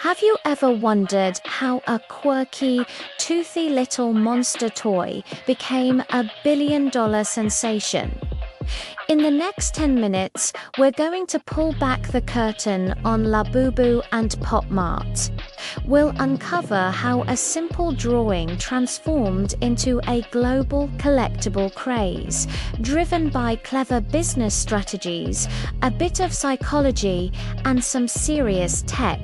Have you ever wondered how a quirky, toothy little monster toy became a billion-dollar sensation? In the next 10 minutes, we're going to pull back the curtain on Labubu and Pop Mart. We'll uncover how a simple drawing transformed into a global collectible craze, driven by clever business strategies, a bit of psychology, and some serious tech.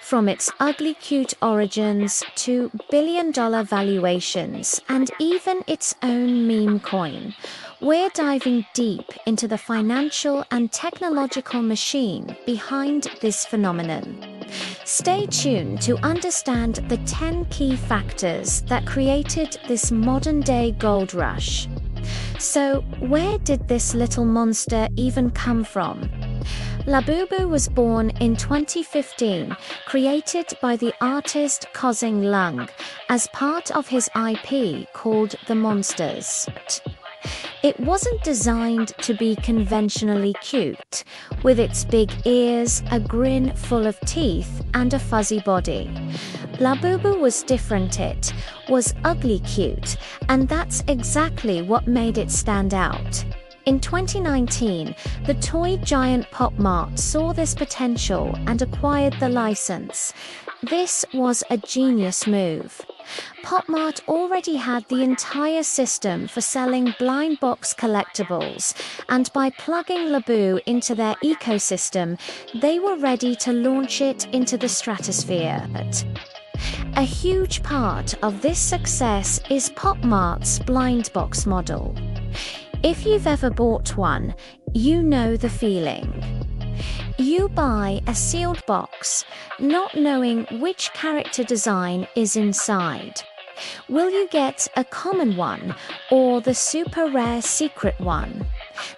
From its ugly cute origins to billion-dollar valuations and even its own meme coin, we're diving deep into the financial and technological machine behind this phenomenon. Stay tuned to understand the 10 key factors that created this modern-day gold rush. So, where did this little monster even come from? Labubu was born in 2015, created by the artist Kozing Lung as part of his IP called The Monsters. It wasn't designed to be conventionally cute, with its big ears, a grin full of teeth, and a fuzzy body. Labubu was different. It was ugly cute, and that's exactly what made it stand out. In 2019, the toy giant Pop Mart saw this potential and acquired the license. This was a genius move. Pop Mart already had the entire system for selling blind box collectibles, and by plugging Labubu into their ecosystem, they were ready to launch it into the stratosphere. A huge part of this success is Pop Mart's blind box model. If you've ever bought one, you know the feeling. You buy a sealed box, not knowing which character design is inside. Will you get a common one or the super rare secret one?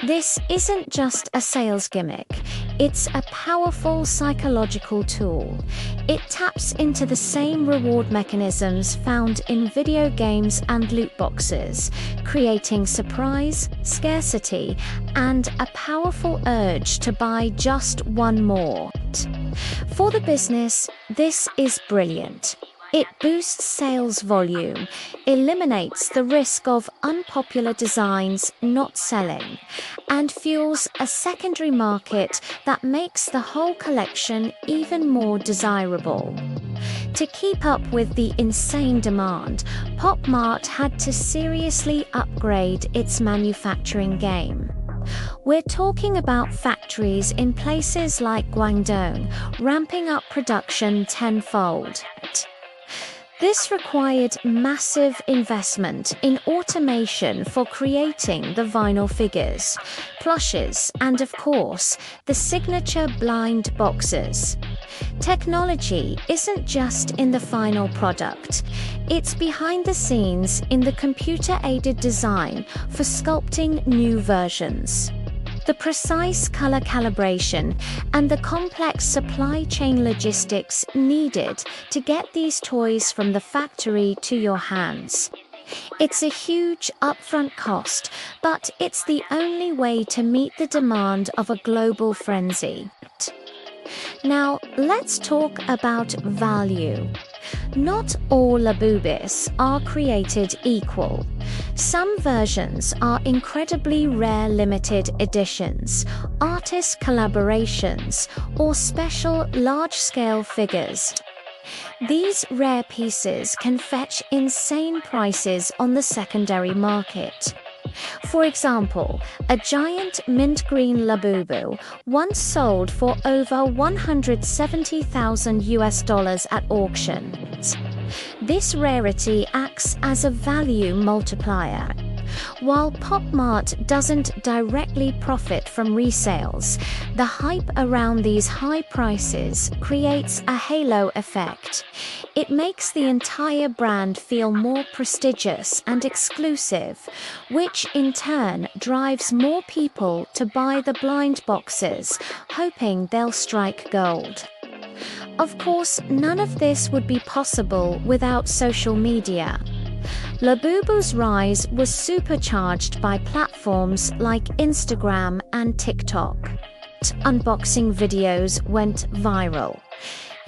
This isn't just a sales gimmick, it's a powerful psychological tool. It taps into the same reward mechanisms found in video games and loot boxes, creating surprise, scarcity, and a powerful urge to buy just one more. For the business, this is brilliant. It boosts sales volume, eliminates the risk of unpopular designs not selling, and fuels a secondary market that makes the whole collection even more desirable. To keep up with the insane demand, Pop Mart had to seriously upgrade its manufacturing game. We're talking about factories in places like Guangdong, ramping up production tenfold. This required massive investment in automation for creating the vinyl figures, plushes, and of course, the signature blind boxes. Technology isn't just in the final product, it's behind the scenes in the computer-aided design for sculpting new versions. The precise color calibration and the complex supply chain logistics needed to get these toys from the factory to your hands. It's a huge upfront cost, but it's the only way to meet the demand of a global frenzy. Now, let's talk about value. Not all Labubis are created equal. Some versions are incredibly rare limited editions, artist collaborations, or special large-scale figures. These rare pieces can fetch insane prices on the secondary market. For example, a giant mint green Labubu once sold for over $170,000 at auction. This rarity acts as a value multiplier. While Pop Mart doesn't directly profit from resales, the hype around these high prices creates a halo effect. It makes the entire brand feel more prestigious and exclusive, which in turn drives more people to buy the blind boxes, hoping they'll strike gold. Of course, none of this would be possible without social media. Labubu's rise was supercharged by platforms like Instagram and TikTok. Unboxing videos went viral.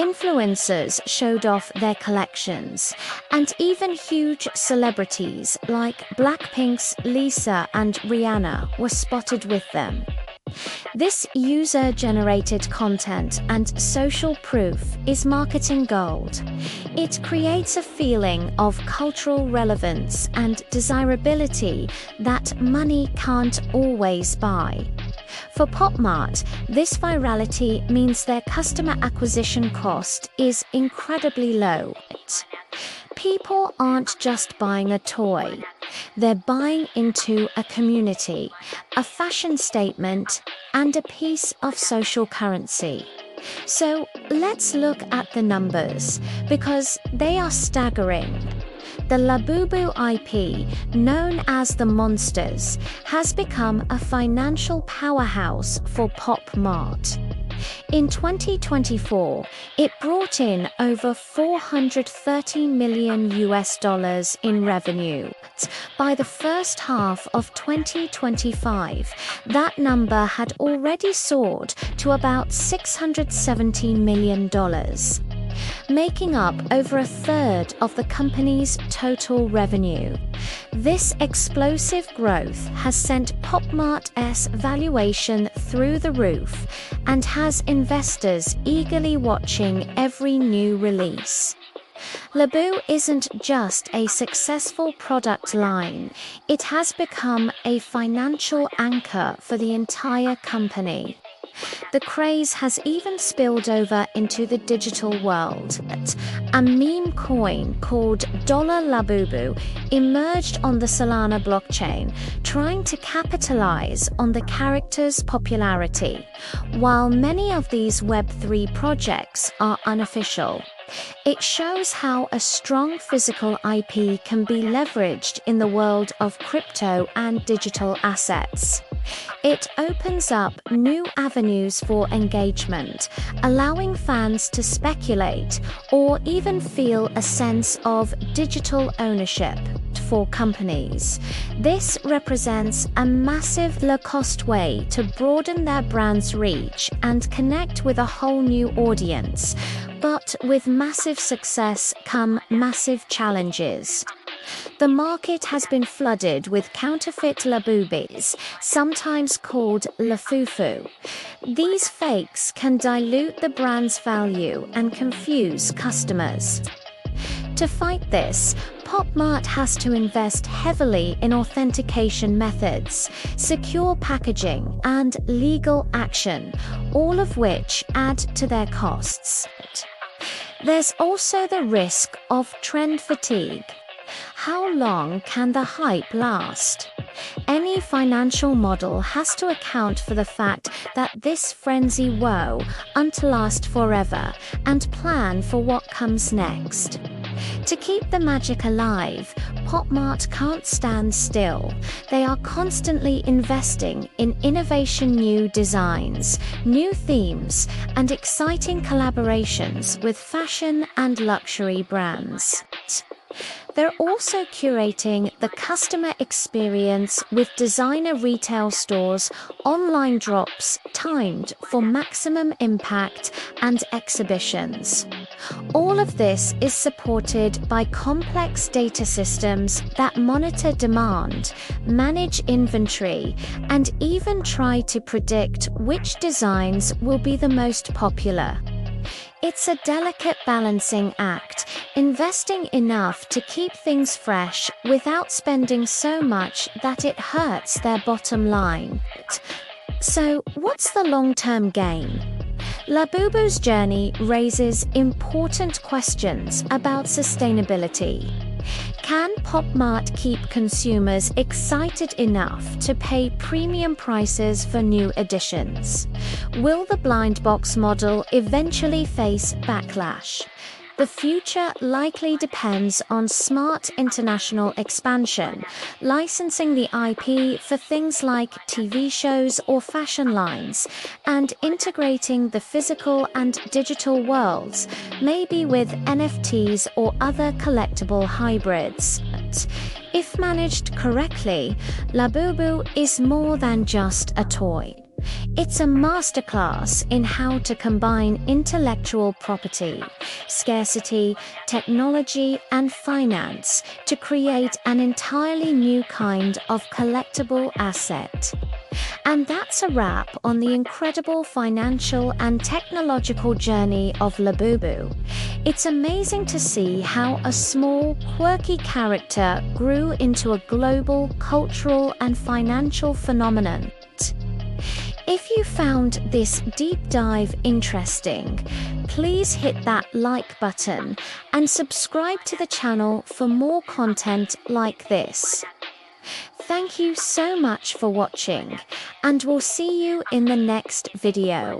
Influencers showed off their collections, and even huge celebrities like Blackpink's Lisa and Rihanna were spotted with them. This user-generated content and social proof is marketing gold. It creates a feeling of cultural relevance and desirability that money can't always buy. For Pop Mart, this virality means their customer acquisition cost is incredibly low. People aren't just buying a toy, they're buying into a community, a fashion statement, and a piece of social currency. So let's look at the numbers, because they are staggering. The Labubu IP, known as the Monsters, has become a financial powerhouse for Pop Mart. In 2024, it brought in over $430 million in revenue. By the first half of 2025, that number had already soared to about $670 million, making up over a third of the company's total revenue. This explosive growth has sent Pop Mart's valuation through the roof and has investors eagerly watching every new release. Labubu isn't just a successful product line, it has become a financial anchor for the entire company. The craze has even spilled over into the digital world. A meme coin called $Labubu emerged on the Solana blockchain, trying to capitalize on the character's popularity. While many of these Web3 projects are unofficial, it shows how a strong physical IP can be leveraged in the world of crypto and digital assets. It opens up new avenues for engagement, allowing fans to speculate or even feel a sense of digital ownership for companies. This represents a massive low-cost way to broaden their brand's reach and connect with a whole new audience. But with massive success come massive challenges. The market has been flooded with counterfeit Labubis, sometimes called Lafufu. These fakes can dilute the brand's value and confuse customers. To fight this, Pop Mart has to invest heavily in authentication methods, secure packaging, and legal action, all of which add to their costs. There's also the risk of trend fatigue. How long can the hype last? Any financial model has to account for the fact that this frenzy won't last forever and plan for what comes next. To keep the magic alive, Pop Mart can't stand still. They are constantly investing in innovation, new designs, new themes, and exciting collaborations with fashion and luxury brands. They're also curating the customer experience with designer retail stores, online drops timed for maximum impact, and exhibitions. All of this is supported by complex data systems that monitor demand, manage inventory, and even try to predict which designs will be the most popular. It's a delicate balancing act, investing enough to keep things fresh without spending so much that it hurts their bottom line. So, what's the long-term game? Labubu's journey raises important questions about sustainability. Can Pop Mart keep consumers excited enough to pay premium prices for new editions? Will the blind box model eventually face backlash? The future likely depends on smart international expansion, licensing the IP for things like TV shows or fashion lines, and integrating the physical and digital worlds, maybe with NFTs or other collectible hybrids. If managed correctly, Labubu is more than just a toy. It's a masterclass in how to combine intellectual property, scarcity, technology, and finance to create an entirely new kind of collectible asset. And that's a wrap on the incredible financial and technological journey of Labubu. It's amazing to see how a small, quirky character grew into a global cultural and financial phenomenon. If you found this deep dive interesting, please hit that like button and subscribe to the channel for more content like this. Thank you so much for watching, and we'll see you in the next video.